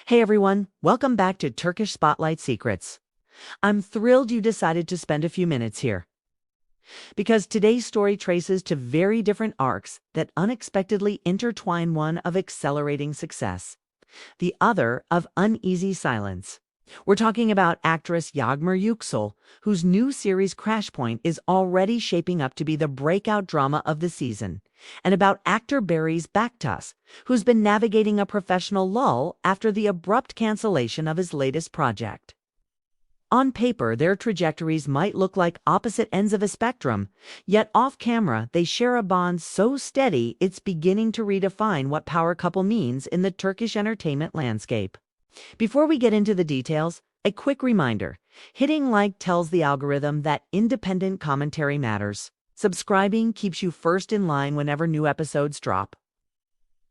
Hey everyone, welcome back to Turkish Spotlight Secrets. I'm thrilled you decided to spend a few minutes here. Because today's story traces to very different arcs that unexpectedly intertwine, one of accelerating success, the other of uneasy silence. We're talking about actress Yagmur Yüksel, whose new series Crash Point is already shaping up to be the breakout drama of the season, and about actor Baris Baktaş, who's been navigating a professional lull after the abrupt cancellation of his latest project. On paper, their trajectories might look like opposite ends of a spectrum, yet off-camera they share a bond so steady it's beginning to redefine what power couple means in the Turkish entertainment landscape. Before we get into the details, a quick reminder: hitting like tells the algorithm that independent commentary matters. Subscribing keeps you first in line whenever new episodes drop.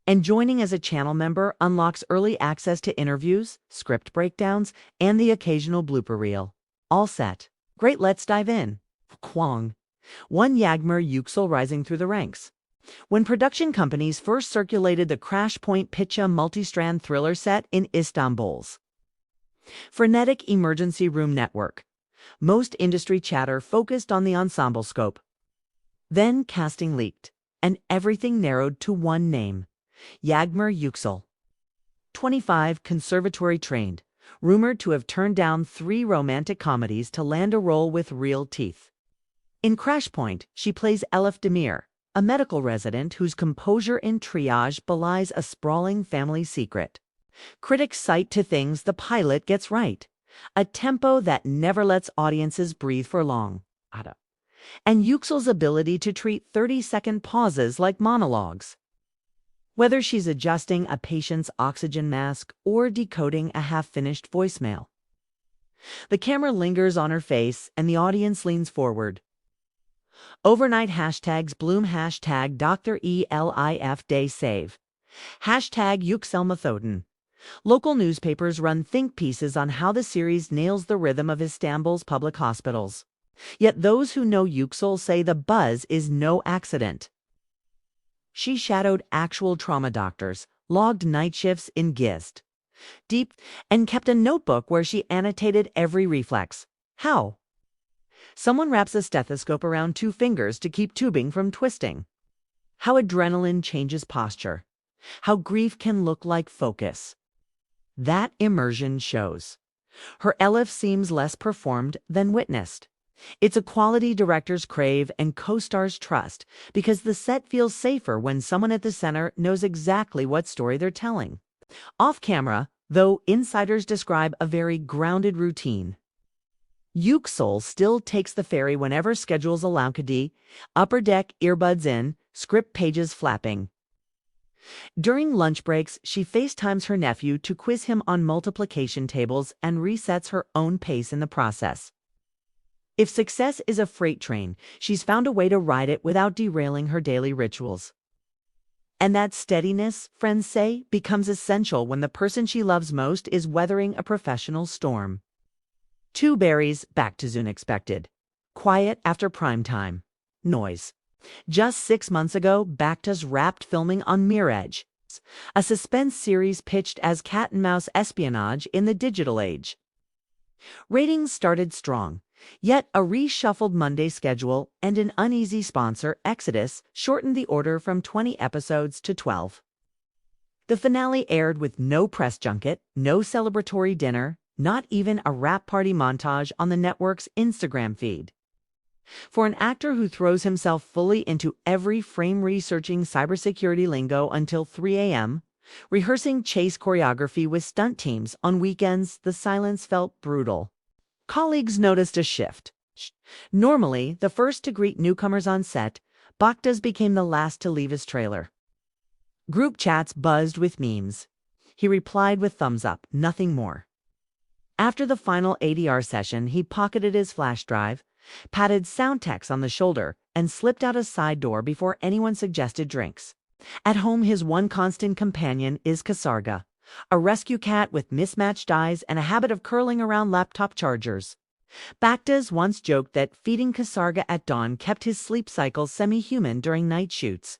And joining as a channel member unlocks early access to interviews, script breakdowns, and the occasional blooper reel. All set. Great, let's dive in. Kwang. One Yagmur Yüksel rising through the ranks. When production companies first circulated the Crash Point Pitcha multi-strand thriller set in Istanbul's frenetic emergency room network, most industry chatter focused on the ensemble scope. Then casting leaked, and everything narrowed to one name: Yagmur Yüksel. 25, conservatory trained, rumored to have turned down 3 romantic comedies to land a role with real teeth. In Crash Point, she plays Elif Demir, a medical resident whose composure in triage belies a sprawling family secret. Critics cite 2 things the pilot gets right: a tempo that never lets audiences breathe for long, and Yüksel's ability to treat 30-second pauses like monologues. Whether she's adjusting a patient's oxygen mask or decoding a half-finished voicemail, the camera lingers on her face and the audience leans forward. Overnight hashtags bloom: hashtag Dr. Elif Day Save, hashtag Yüksel Methodun. Local newspapers run think pieces on how the series nails the rhythm of Istanbul's public hospitals. Yet those who know Yüksel say the buzz is no accident. She shadowed actual trauma doctors, logged night shifts in Gist, deep, and kept a notebook where she annotated every reflex. How? Someone wraps a stethoscope around 2 fingers to keep tubing from twisting. How adrenaline changes posture. How grief can look like focus. That immersion shows. Her Elif seems less performed than witnessed. It's a quality directors crave and co-stars trust, because the set feels safer when someone at the center knows exactly what story they're telling. Off camera, though, insiders describe a very grounded routine. Yüksel still takes the ferry whenever schedules allow. Upper deck, earbuds in, script pages flapping. During lunch breaks, she FaceTimes her nephew to quiz him on multiplication tables and resets her own pace in the process. If success is a freight train, she's found a way to ride it without derailing her daily rituals. And that steadiness, friends say, becomes essential when the person she loves most is weathering a professional storm. 2 Baris back to unexpected. Quiet after prime time. Noise. Just 6 months ago, Baktaş wrapped filming on Mirage, a suspense series pitched as cat-and-mouse espionage in the digital age. Ratings started strong, yet a reshuffled Monday schedule and an uneasy sponsor, Exodus, shortened the order from 20 episodes to 12. The finale aired with no press junket, no celebratory dinner, not even a wrap party montage on the network's Instagram feed. For an actor who throws himself fully into every frame, researching cybersecurity lingo until 3 a.m., rehearsing chase choreography with stunt teams on weekends, the silence felt brutal. Colleagues noticed a shift. Normally the first to greet newcomers on set, Baktaş became the last to leave his trailer. Group chats buzzed with memes. He replied with thumbs up, nothing more. After the final ADR session, he pocketed his flash drive, patted Soundtex on the shoulder, and slipped out a side door before anyone suggested drinks. At home, his one constant companion is Kasarga, a rescue cat with mismatched eyes and a habit of curling around laptop chargers. Baktaş once joked that feeding Kasarga at dawn kept his sleep cycle semi-human during night shoots.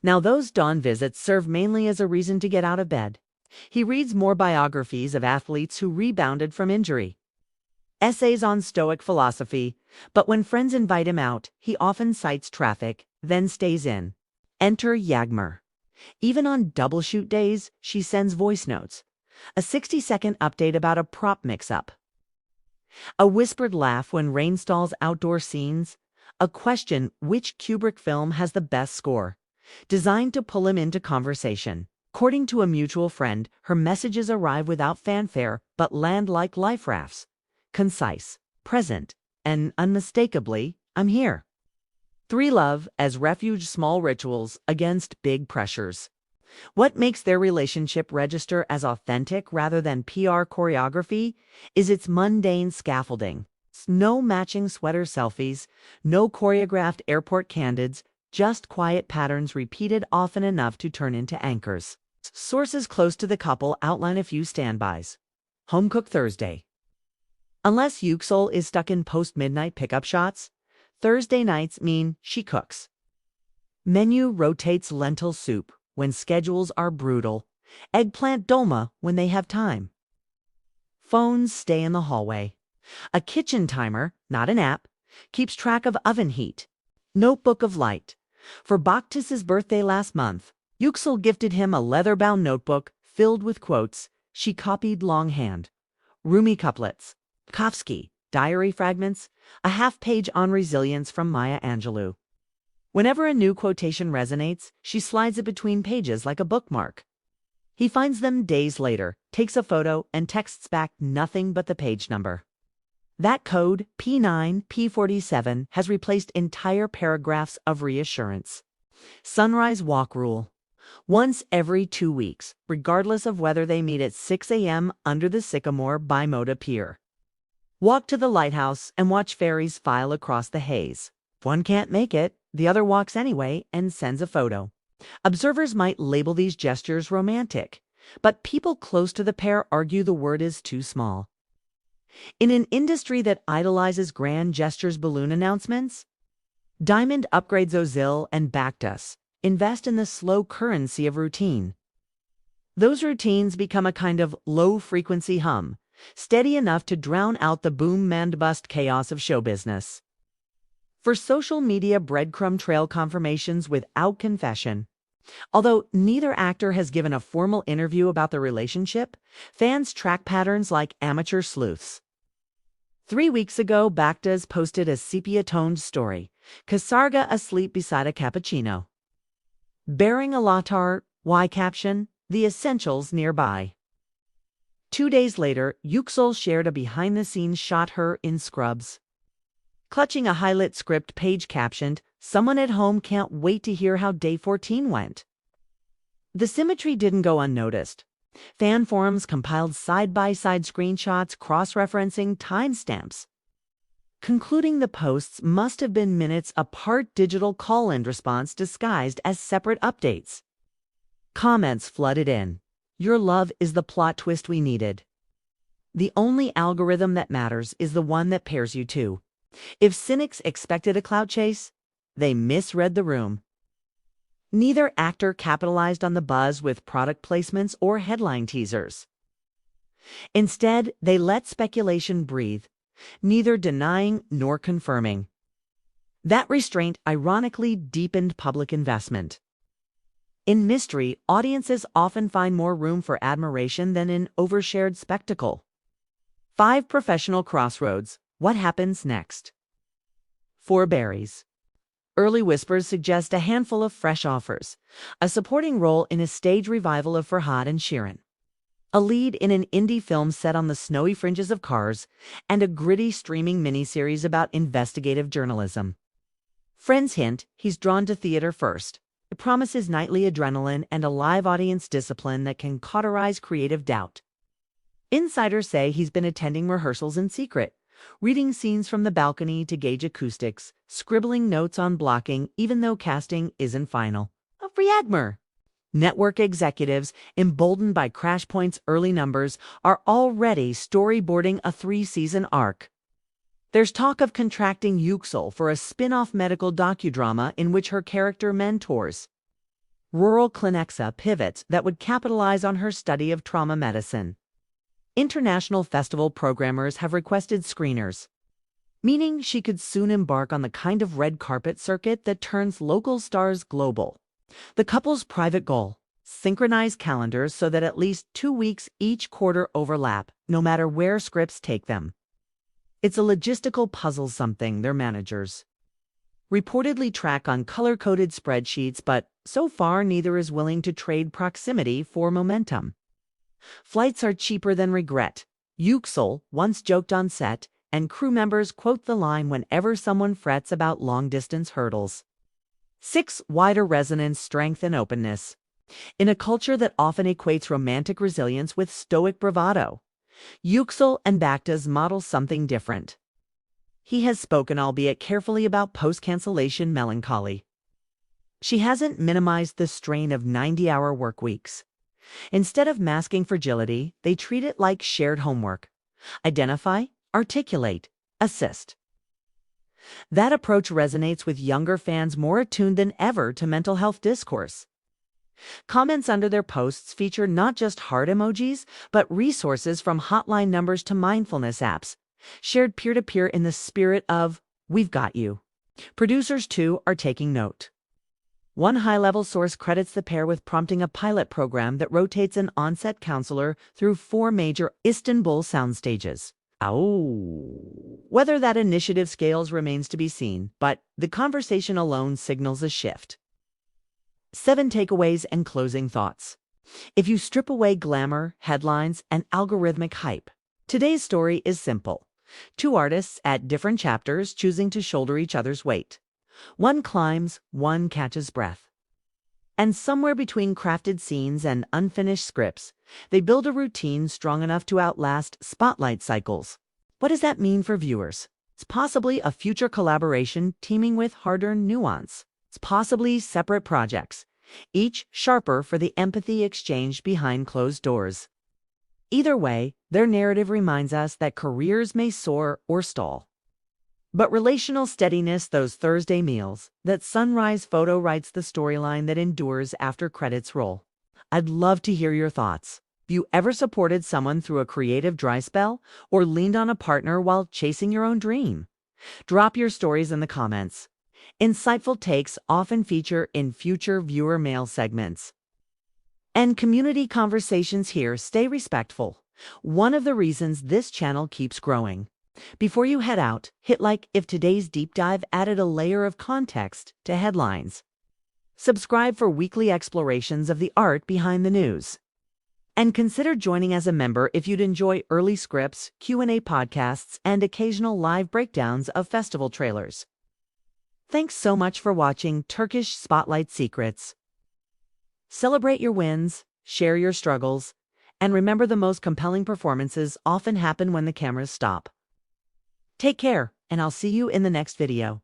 Now those dawn visits serve mainly as a reason to get out of bed. He reads more biographies of athletes who rebounded from injury, essays on Stoic philosophy, but when friends invite him out, he often cites traffic, then stays in. Enter Yagmur. Even on double-shoot days, she sends voice notes, a 60-second update about a prop mix-up, a whispered laugh when rain stalls outdoor scenes, a question which Kubrick film has the best score, designed to pull him into conversation. According to a mutual friend, her messages arrive without fanfare but land like life rafts. Concise, present, and unmistakably, I'm here. 3 Love as refuge, small rituals against big pressures. What makes their relationship register as authentic rather than PR choreography is its mundane scaffolding. No matching sweater selfies, no choreographed airport candids, just quiet patterns repeated often enough to turn into anchors. Sources close to the couple outline a few standbys. Home cook Thursday. Unless Yüksel is stuck in post-midnight pickup shots, Thursday nights mean she cooks. Menu rotates lentil soup when schedules are brutal, eggplant dolma when they have time. Phones stay in the hallway. A kitchen timer, not an app, keeps track of oven heat. Notebook of light. For Baktas's birthday last month, Yüksel gifted him a leather-bound notebook filled with quotes she copied longhand. Rumi couplets, Kafsky, diary fragments, a half-page on resilience from Maya Angelou. Whenever a new quotation resonates, she slides it between pages like a bookmark. He finds them days later, takes a photo, and texts back nothing but the page number. That code, P9, P47, has replaced entire paragraphs of reassurance. Sunrise walk rule. Once every 2 weeks, regardless of whether they meet at 6 a.m. under the sycamore by Moda Pier. Walk to the lighthouse and watch ferries file across the haze. If one can't make it, the other walks anyway and sends a photo. Observers might label these gestures romantic, but people close to the pair argue the word is too small. In an industry that idolizes grand gestures, balloon announcements, Diamond upgrades Ozil and Baktaş invest in the slow currency of routine. Those routines become a kind of low-frequency hum, steady enough to drown out the boom-and-bust chaos of show business. For social media breadcrumb trail confirmations without confession. Although neither actor has given a formal interview about the relationship, fans track patterns like amateur sleuths. 3 weeks ago, Baktaş posted a sepia-toned story, Kasarga asleep beside a cappuccino. Bearing a latar, Y caption, the essentials nearby. 2 days later, Yüksel shared a behind-the-scenes shot her in scrubs. Clutching a highlight script page captioned, "Someone at home can't wait to hear how day 14 went." The symmetry didn't go unnoticed. Fan forums compiled side-by-side screenshots cross-referencing timestamps. Concluding the posts must have been minutes apart, digital call-in response disguised as separate updates. Comments flooded in. "Your love is the plot twist we needed." The only algorithm that matters is the one that pairs you two. If cynics expected a clout chase, they misread the room. Neither actor capitalized on the buzz with product placements or headline teasers. Instead, they let speculation breathe, neither denying nor confirming. That restraint ironically deepened public investment. In mystery, audiences often find more room for admiration than in overshared spectacle. 5 professional crossroads. What happens next? 4 Baris. Early whispers suggest a handful of fresh offers, a supporting role in a stage revival of Farhad and Shirin, a lead in an indie film set on the snowy fringes of Kars, and a gritty streaming miniseries about investigative journalism. Friends hint he's drawn to theater first. It promises nightly adrenaline and a live audience discipline that can cauterize creative doubt. Insiders say he's been attending rehearsals in secret, reading scenes from the balcony to gauge acoustics, scribbling notes on blocking even though casting isn't final. A Yagmur. Network executives, emboldened by Crash Point's early numbers, are already storyboarding a 3-season arc. There's talk of contracting Yüksel for a spin-off medical docudrama in which her character mentors. rural Clinexa pivots that would capitalize on her study of trauma medicine. International festival programmers have requested screeners, meaning she could soon embark on the kind of red carpet circuit that turns local stars global. The couple's private goal: synchronize calendars so that at least 2 weeks each quarter overlap, no matter where scripts take them. It's a logistical puzzle, something their managers reportedly track on color-coded spreadsheets, but so far neither is willing to trade proximity for momentum. Flights are cheaper than regret, Yüksel once joked on set, and crew members quote the line whenever someone frets about long-distance hurdles. 6. Wider resonance, strength, and openness. In a culture that often equates romantic resilience with stoic bravado, Yüksel and Baktaş model something different. He has spoken, albeit carefully, about post-cancellation melancholy. She hasn't minimized the strain of 90-hour work weeks. Instead of masking fragility, they treat it like shared homework. Identify, articulate, assist. That approach resonates with younger fans more attuned than ever to mental health discourse. Comments under their posts feature not just heart emojis, but resources from hotline numbers to mindfulness apps, shared peer-to-peer in the spirit of, "We've got you." Producers, too, are taking note. One high-level source credits the pair with prompting a pilot program that rotates an on-set counselor through 4 major Istanbul soundstages. Whether that initiative scales remains to be seen, but the conversation alone signals a shift. 7 takeaways and closing thoughts. If you strip away glamour, headlines, and algorithmic hype, today's story is simple. 2 artists at different chapters choosing to shoulder each other's weight. One climbs, one catches breath. And somewhere between crafted scenes and unfinished scripts, they build a routine strong enough to outlast spotlight cycles. What does that mean for viewers? It's possibly a future collaboration teeming with hard-earned nuance. It's possibly separate projects, each sharper for the empathy exchanged behind closed doors. Either way, their narrative reminds us that careers may soar or stall, but relational steadiness, those Thursday meals, that sunrise photo, writes the storyline that endures after credits roll. I'd love to hear your thoughts. Have you ever supported someone through a creative dry spell, or leaned on a partner while chasing your own dream? Drop your stories in the comments. Insightful takes often feature in future viewer mail segments. And community conversations here stay respectful, one of the reasons this channel keeps growing. Before you head out, hit like if today's deep dive added a layer of context to headlines. Subscribe for weekly explorations of the art behind the news. And consider joining as a member if you'd enjoy early scripts, Q&A podcasts, and occasional live breakdowns of festival trailers. Thanks so much for watching Turkish Spotlight Secrets. Celebrate your wins, share your struggles, and remember, the most compelling performances often happen when the cameras stop. Take care, and I'll see you in the next video.